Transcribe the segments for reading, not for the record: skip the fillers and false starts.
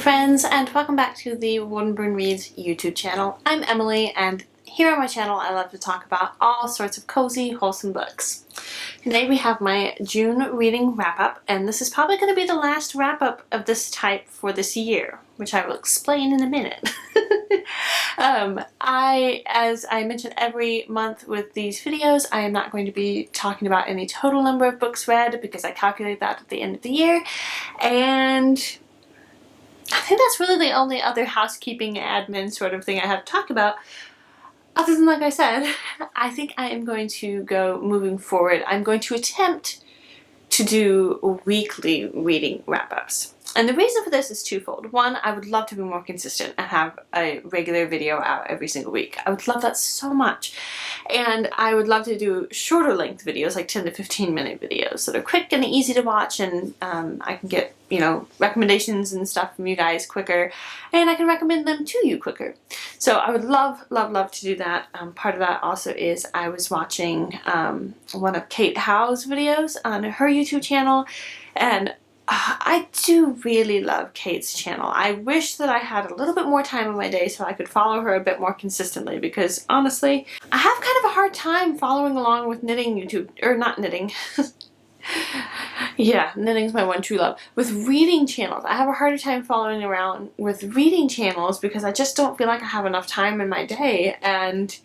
friends, and welcome back to the Woodenburn Reads YouTube channel. I'm Emily, and here on my channel I love to talk about all sorts of cozy, wholesome books. Today we have my June reading wrap-up, and this is probably going to be the last wrap-up of this type for this year, which I will explain in a minute. As I mention every month with these videos, I am not going to be talking about any total number of books read because I calculate that at the end of the year, and I think that's really the only other housekeeping admin sort of thing I have to talk about. Other than, like I said, I think I am going to go moving forward. I'm going to attempt to do weekly reading wrap-ups. And the reason for this is twofold. One, I would love to be more consistent and have a regular video out every single week. I would love that so much. And I would love to do shorter length videos, like 10 to 15 minute videos that are quick and easy to watch, and I can get, recommendations and stuff from you guys quicker, and I can recommend them to you quicker. So I would love, love, love to do that. Part of that also is I was watching one of Kate Howe's videos on her YouTube channel, and I do really love Kate's channel. I wish that I had a little bit more time in my day so I could follow her a bit more consistently, because honestly, I have kind of a hard time following along with knitting YouTube, or not knitting. Yeah, knitting's my one true love. With reading channels, I have a harder time following around with reading channels because I just don't feel like I have enough time in my day, and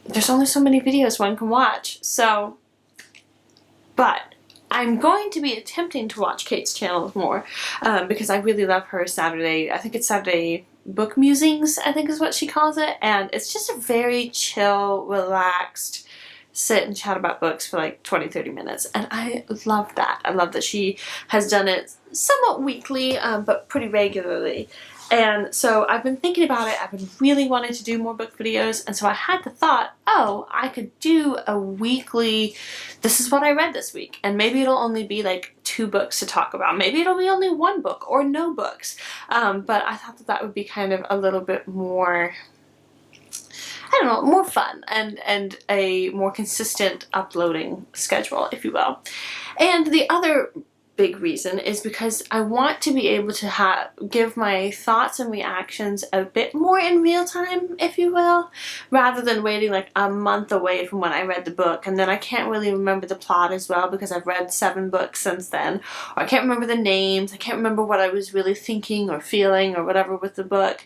there's only so many videos one can watch. So, but I'm going to be attempting to watch Kate's channels more because I really love her Saturday, I think it's Saturday Book Musings, I think is what she calls it, and it's just a very chill, relaxed sit and chat about books for like 20-30 minutes, and I love that. I love that she has done it somewhat weekly, but pretty regularly. And so I've been thinking about it. I've been really wanting to do more book videos, and so I had the thought, oh, I could do a weekly, this is what I read this week, and maybe it'll only be like 2 books to talk about. Maybe it'll be only 1 book or no books. But I thought that that would be kind of a little bit more, I don't know, more fun and a more consistent uploading schedule, if you will. And the other big reason is because I want to be able to give my thoughts and reactions a bit more in real time, if you will, rather than waiting like a month away from when I read the book, and then I can't really remember the plot as well because I've read 7 books since then, or I can't remember the names, I can't remember what I was really thinking or feeling or whatever with the book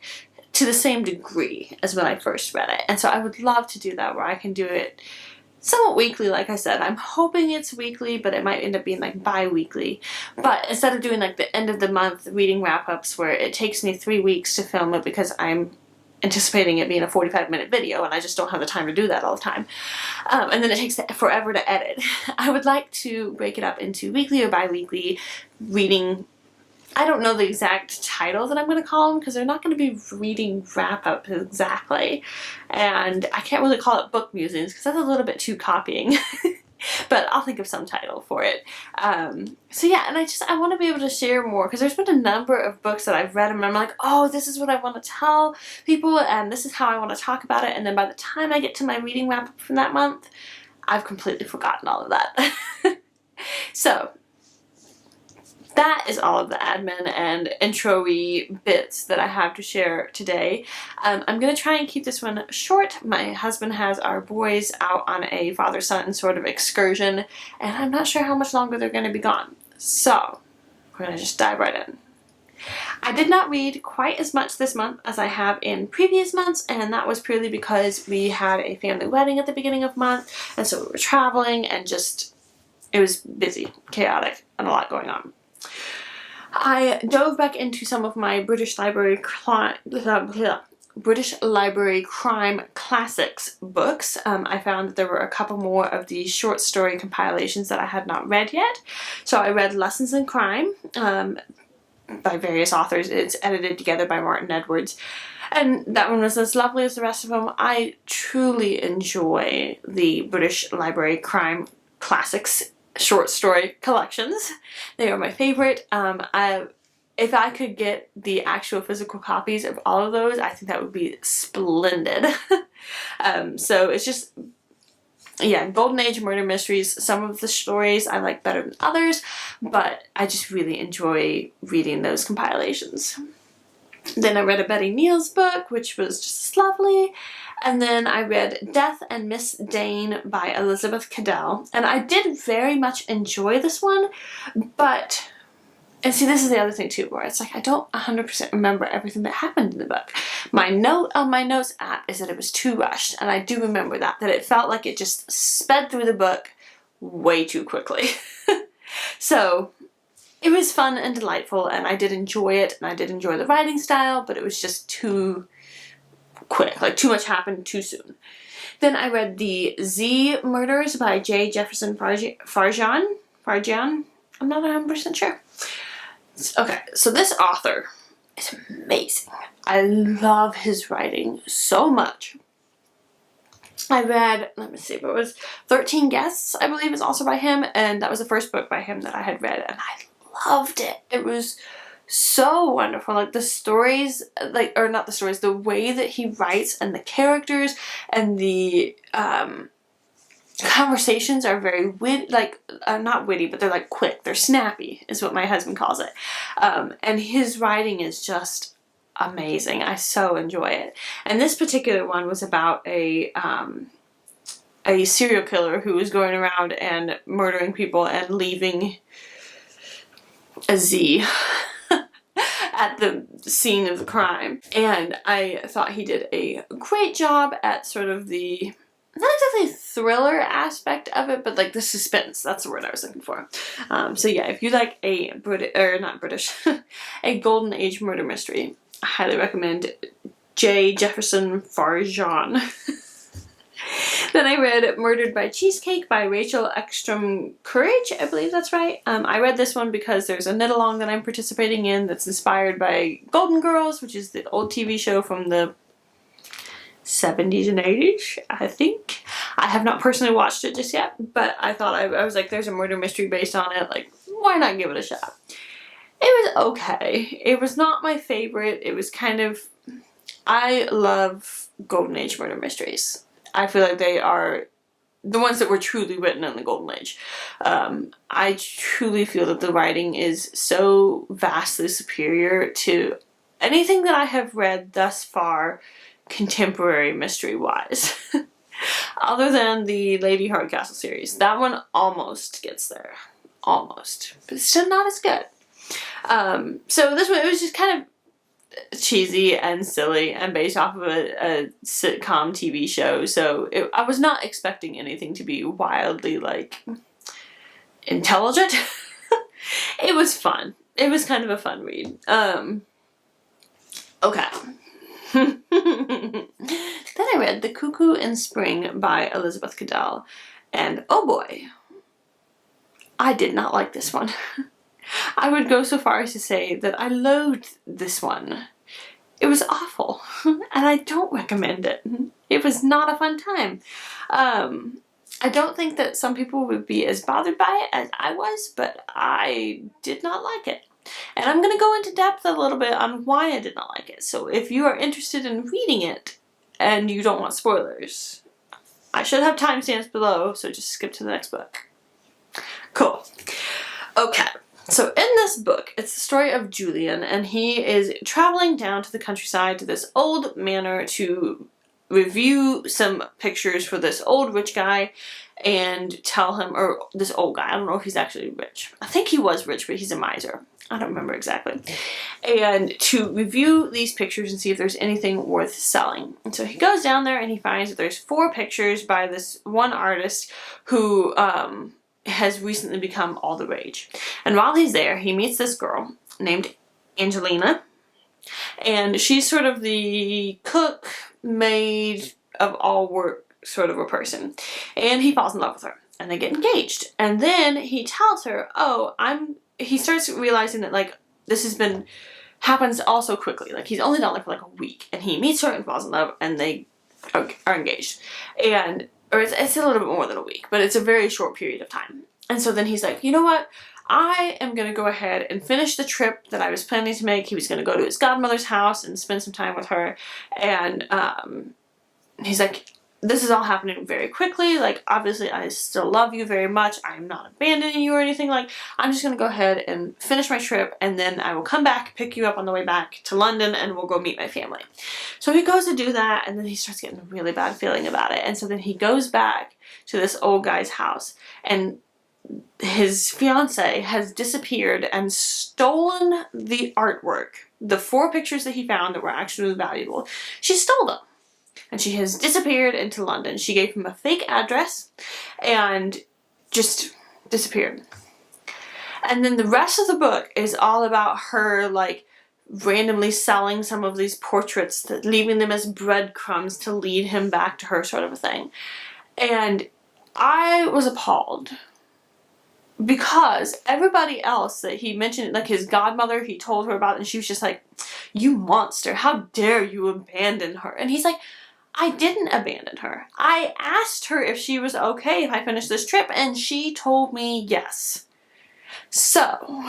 to the same degree as when I first read it. And so I would love to do that, where I can do it somewhat weekly. Like I said, I'm hoping it's weekly, but it might end up being like bi-weekly. But instead of doing like the end of the month reading wrap-ups where it takes me 3 weeks to film it because I'm anticipating it being a 45-minute video and I just don't have the time to do that all the time, and then it takes forever to edit, I would like to break it up into weekly or bi-weekly reading. I don't know the exact title that I'm going to call them because they're not going to be reading wrap-up exactly, and I can't really call it book musings because that's a little bit too copying. But I'll think of some title for it. So yeah, and I want to be able to share more, because there's been a number of books that I've read and I'm like, oh, this is what I want to tell people and this is how I want to talk about it, and then by the time I get to my reading wrap-up from that month, I've completely forgotten all of that. So that is all of the admin and intro-y bits that I have to share today. I'm going to try and keep this one short. My husband has our boys out on a father-son sort of excursion, and I'm not sure how much longer they're going to be gone. So we're going to just dive right in. I did not read quite as much this month as I have in previous months, and that was purely because we had a family wedding at the beginning of the month, and so we were traveling, and just, it was busy, chaotic, and a lot going on. I dove back into some of my British Library Crime Classics books. I found that there were a couple more of the short story compilations that I had not read yet. So I read Lessons in Crime by various authors. It's edited together by Martin Edwards. And that one was as lovely as the rest of them. I truly enjoy the British Library Crime Classics short story collections. They are my favorite. If I could get the actual physical copies of all of those, I think that would be splendid. So it's just yeah, Golden Age murder mysteries. Some of the stories I like better than others, but I just really enjoy reading those compilations. Then I read a Betty Neal's book, which was just lovely. And then I read Death and Miss Dane by Elizabeth Cadell. And I did very much enjoy this one, but... And see, this is the other thing too, where it's like I don't 100% remember everything that happened in the book. My note on my notes app is that it was too rushed, and I do remember that it felt like it just sped through the book way too quickly. So it was fun and delightful, and I did enjoy it, and I did enjoy the writing style, but it was just too quick, like too much happened too soon. Then I read The Z Murders by J. Jefferson Farjeon. I'm not 100% sure. Okay, so this author is amazing. I love his writing so much. I read, let me see, but it was 13 Guests, I believe, is also by him, and that was the first book by him that I had read, and I loved it. It was so wonderful. Like the stories, or not the stories, the way that he writes and the characters and the conversations are very not witty, but they're like quick. They're snappy, is what my husband calls it. And his writing is just amazing. I so enjoy it. And this particular one was about a serial killer who was going around and murdering people and leaving a Z at the scene of the crime. And I thought he did a great job at sort of the, not exactly thriller aspect of it, but like the suspense. That's the word I was looking for. So yeah, if you like a a Golden Age murder mystery, I highly recommend J. Jefferson Farjeon. Then I read Murdered by Cheesecake by Rachel Ekstrom Courage, I believe that's right. I read this one because there's a knit-along that I'm participating in that's inspired by Golden Girls, which is the old TV show from the 70s and 80s, I think. I have not personally watched it just yet, but I thought I was like, there's a murder mystery based on it, like, why not give it a shot? It was okay. It was not my favorite. It was kind of, I love Golden Age murder mysteries. I feel like they are the ones that were truly written in the Golden Age. I truly feel that the writing is so vastly superior to anything that I have read thus far, contemporary mystery-wise. Other than the Lady Hardcastle series. That one almost gets there. Almost. But it's still not as good. So this one, it was just kind of cheesy and silly and based off of a sitcom TV show, so I was not expecting anything to be wildly, like, intelligent. It was fun. It was kind of a fun read. Okay. Then I read The Cuckoo in Spring by Elizabeth Cadell, and oh boy, I did not like this one. I would go so far as to say that I loathed this one. It was awful, and I don't recommend it. It was not a fun time. I don't think that some people would be as bothered by it as I was, but I did not like it. And I'm going to go into depth a little bit on why I did not like it. So if you are interested in reading it and you don't want spoilers, I should have timestamps below, so just skip to the next book. Cool. Okay. So in this book, it's the story of Julian, and he is traveling down to the countryside to this old manor to review some pictures for this old rich guy and tell him, or this old guy, I don't know if he's actually rich. I think he was rich, but he's a miser. I don't remember exactly. And to review these pictures and see if there's anything worth selling. And so he goes down there and he finds that there's 4 pictures by this one artist who, has recently become all the rage. And while he's there, he meets this girl named Angelina, and she's sort of the cook, maid of all work sort of a person. And he falls in love with her, and they get engaged. And then he tells her, he starts realizing that, like, this happens all so quickly. Like, he's only done it for like a week, and he meets her and falls in love, and they are engaged. Or it's a little bit more than a week, but it's a very short period of time. And so then he's like, you know what? I am going to go ahead and finish the trip that I was planning to make. He was going to go to his godmother's house and spend some time with her. And he's like, this is all happening very quickly. Like, obviously, I still love you very much. I'm not abandoning you or anything. Like, I'm just going to go ahead and finish my trip, and then I will come back, pick you up on the way back to London, and we'll go meet my family. So he goes to do that, and then he starts getting a really bad feeling about it. And so then he goes back to this old guy's house, and his fiance has disappeared and stolen the artwork. The 4 pictures that he found that were actually valuable, she stole them. And she has disappeared into London. She gave him a fake address and just disappeared. And then the rest of the book is all about her, like, randomly selling some of these portraits, leaving them as breadcrumbs to lead him back to her, sort of a thing. And I was appalled. Because everybody else that he mentioned, like his godmother, he told her about it, and she was just like, you monster, how dare you abandon her? And he's like, I didn't abandon her. I asked her if she was okay if I finished this trip, and she told me yes. So,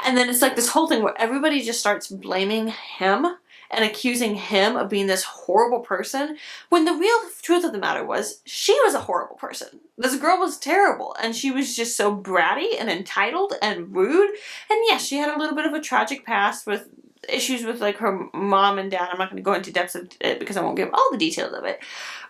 and then it's like this whole thing where everybody just starts blaming him and accusing him of being this horrible person, when the real truth of the matter was, she was a horrible person. This girl was terrible, and she was just so bratty and entitled and rude, and yes, she had a little bit of a tragic past with issues with, like, her mom and dad. I'm not going to go into depths of it because I won't give all the details of it,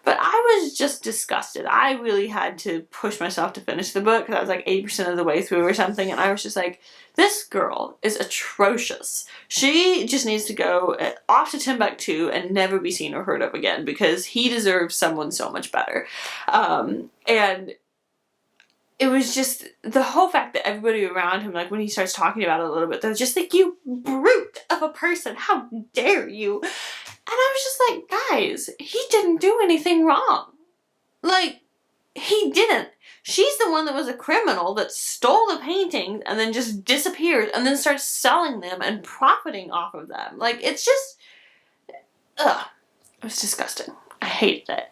but I was just disgusted. I really had to push myself to finish the book, because I was like 80% of the way through or something, and I was just like, this girl is atrocious. She just needs to go off to Timbuktu and never be seen or heard of again, because he deserves someone so much better. And it was just the whole fact that everybody around him, like when he starts talking about it a little bit, they're just like, you brute of a person, how dare you? And I was just like, guys, he didn't do anything wrong. Like, he didn't. She's the one that was a criminal that stole the paintings and then just disappeared and then starts selling them and profiting off of them. Like, it's just, ugh. It was disgusting. I hated it.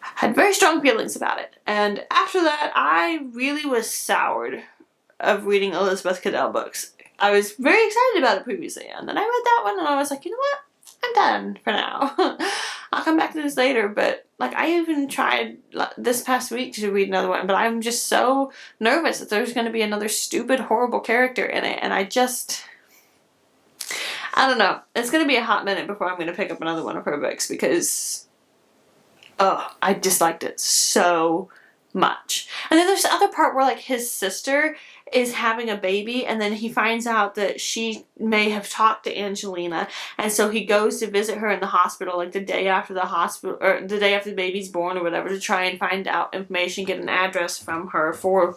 Had very strong feelings about it. And after that, I really was soured of reading Elizabeth Cadell books. I was very excited about it previously, and then I read that one and I was like, you know what? I'm done for now. I'll come back to this later, but like I even tried this past week to read another one, but I'm just so nervous that there's going to be another stupid, horrible character in it, and I don't know. It's going to be a hot minute before I'm going to pick up another one of her books, because I disliked it so much. And then there's the other part where like his sister is having a baby, and then he finds out that she may have talked to Angelina, and so he goes to visit her in the hospital like the day after the baby's born or whatever, to try and find out information, get an address from her for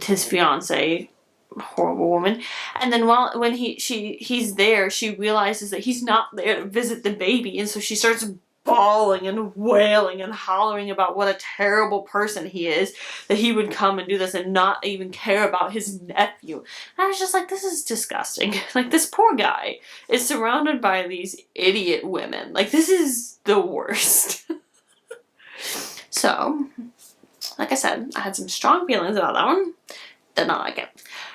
his fiance, horrible woman. And then when he's there, she realizes that he's not there to visit the baby, and so she starts bawling and wailing and hollering about what a terrible person he is, that he would come and do this and not even care about his nephew. And I was just like, this is disgusting. Like, this poor guy is surrounded by these idiot women. Like, this is the worst. So, like I said, I had some strong feelings about that one. Did not like it.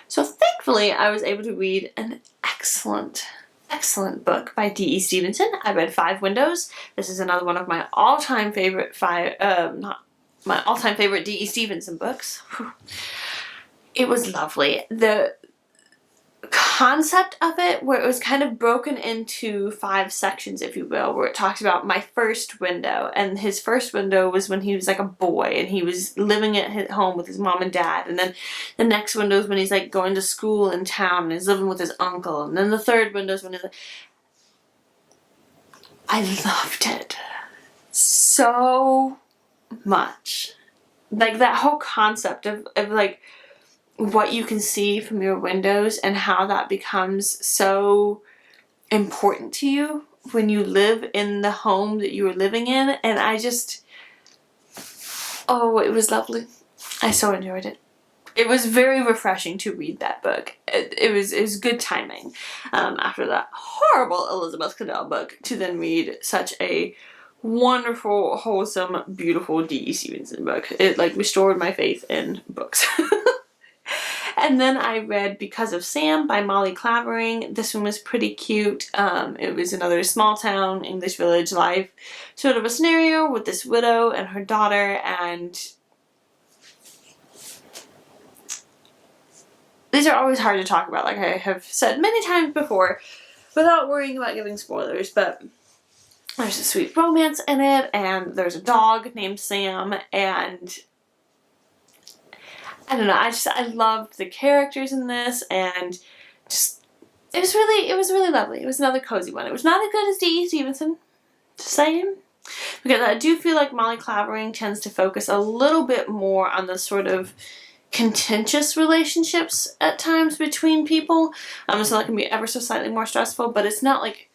So thankfully, I was able to read an excellent book by D.E. Stevenson. I read 5 Windows. This is another one of my all-time favorite D.E. Stevenson books. It was lovely. The concept of it, where it was kind of broken into 5 sections, if you will, where it talks about my first window, and his first window was when he was like a boy and he was living at his home with his mom and dad, and then the next window is when he's like going to school in town and he's living with his uncle, and then the third window is when he's like... I loved it so much. Like, that whole concept of like what you can see from your windows and how that becomes so important to you when you live in the home that you were living in. And I just, it was lovely. I so enjoyed it. It was very refreshing to read that book. It was good timing after that horrible Elizabeth Cadell book to then read such a wonderful, wholesome, beautiful D.E. Stevenson book. It like restored my faith in books. And then I read Because of Sam by Molly Clavering. This one was pretty cute. It was another small town, English village life sort of a scenario with this widow and her daughter, and these are always hard to talk about, like I have said many times before, without worrying about giving spoilers, but there's a sweet romance in it, and there's a dog named Sam, and I don't know, I loved the characters in this, and just, it was really lovely. It was another cozy one. It was not as good as D.E. Stevenson, just saying, because I do feel like Molly Clavering tends to focus a little bit more on the sort of contentious relationships at times between people. So that can be ever so slightly more stressful, but it's not like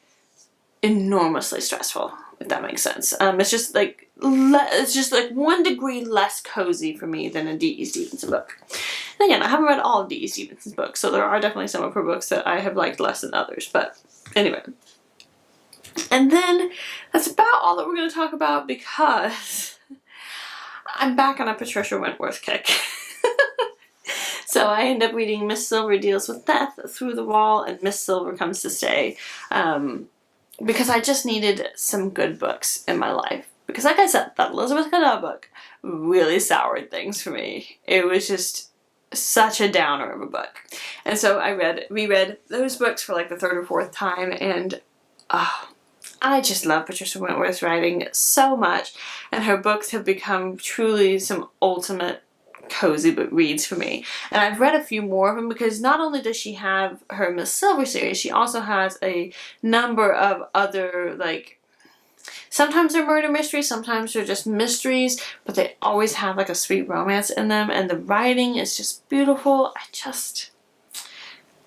enormously stressful, if that makes sense. It's just like 1 degree less cozy for me than a D.E. Stevenson book. And again, I haven't read all of D.E. Stevenson's books, so there are definitely some of her books that I have liked less than others, but anyway. And then that's about all that we're going to talk about, because I'm back on a Patricia Wentworth kick. So I end up reading Miss Silver Deals with Death, Through the Wall, and Miss Silver Comes to Stay, because I just needed some good books in my life. Because like I said, that Elizabeth Cadell book really soured things for me. It was just such a downer of a book. And so I reread those books for like the 3rd or 4th time, and I just love Patricia Wentworth's writing so much, and her books have become truly some ultimate cozy book reads for me. And I've read a few more of them, because not only does she have her Miss Silver series, she also has a number of other, like, sometimes they're murder mysteries, sometimes they're just mysteries, but they always have like a sweet romance in them, and the writing is just beautiful. I just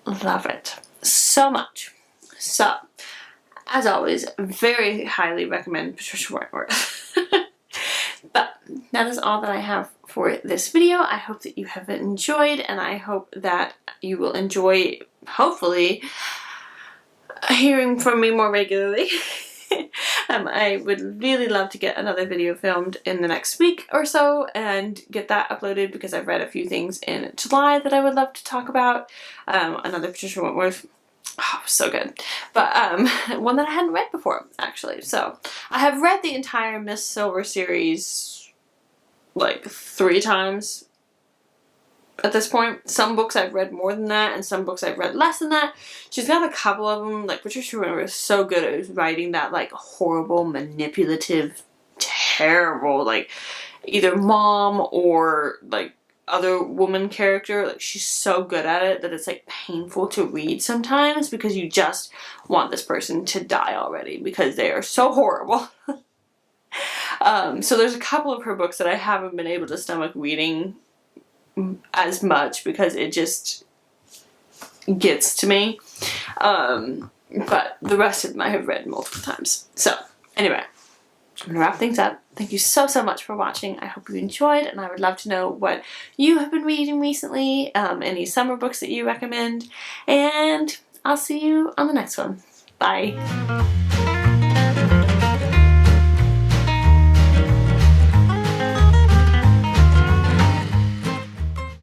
love it so much. So, as always, very highly recommend Patricia Wentworth. But that is all that I have for this video. I hope that you have enjoyed, and I hope that you will enjoy, hopefully, hearing from me more regularly. I would really love to get another video filmed in the next week or so and get that uploaded, because I've read a few things in July that I would love to talk about. Another Patricia Wentworth. Oh, so good. But one that I hadn't read before, actually. So I have read the entire Miss Silver series like 3 times at this point. Some books I've read more than that, and some books I've read less than that. She's got a couple of them. Like, Patricia Wentworth is so good at writing that like horrible, manipulative, terrible, like either mom or like other woman character. Like, she's so good at it that it's like painful to read sometimes, because you just want this person to die already because they are so horrible. So there's a couple of her books that I haven't been able to stomach reading as much, because it just gets to me. But the rest of them I have read multiple times. So anyway, I'm going to wrap things up. Thank you so much for watching. I hope you enjoyed, and I would love to know what you have been reading recently, any summer books that you recommend, and I'll see you on the next one. Bye.